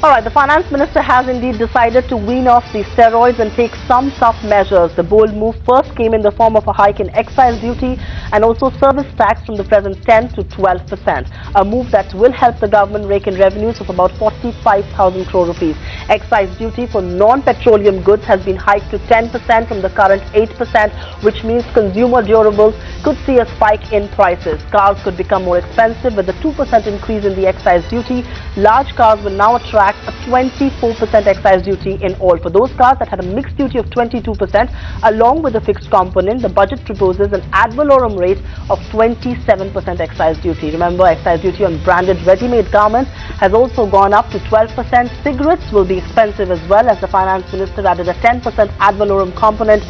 Alright, the finance minister has indeed decided to wean off the steroids and take some tough measures. The bold move first came in the form of a hike in excise duty and also service tax from the present 10 to 12%. A move that will help the government rake in revenues of about 45,000 crore rupees. Excise duty for non-petroleum goods has been hiked to 10% from the current 8%, which means consumer durables could see a spike in prices. Cars could become more expensive with a 2% increase in the excise duty. Large cars will now attract a 24% excise duty in all. For those cars that had a mixed duty of 22% along with a fixed component, the budget proposes an ad valorem rate of 27% excise duty. Remember, excise duty on branded ready-made garments has also gone up to 12%. Cigarettes will be expensive as well, as the finance minister added a 10% ad valorem component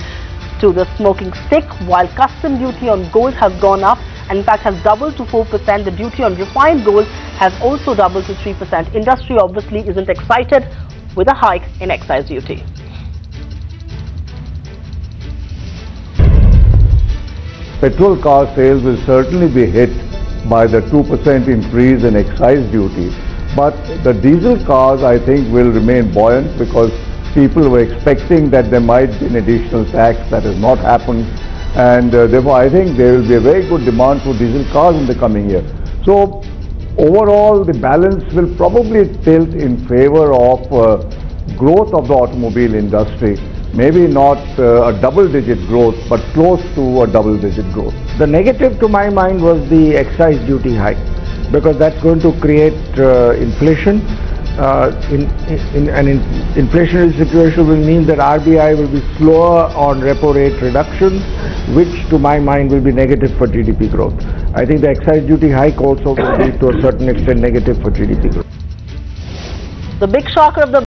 to the smoking stick, while custom duty on gold has gone up and in fact has doubled to 4%. The duty on refined gold has also doubled to 3%. Industry obviously isn't excited with a hike in excise duty. Petrol car sales will certainly be hit by the 2% increase in excise duty, but the diesel cars I think will remain buoyant because people were expecting that there might be an additional tax. That has not happened, and therefore I think there will be a very good demand for diesel cars in the coming year. So overall the balance will probably tilt in favor of growth of the automobile industry. Maybe not a double-digit growth, but close to a double-digit growth. The negative to my mind was the excise duty hike, because that's going to create inflation. In an inflationary situation will mean that RBI will be slower on repo rate reduction, which to my mind will be negative for GDP growth. I think the excise duty hike also will be to a certain extent negative for GDP growth. The big shocker of the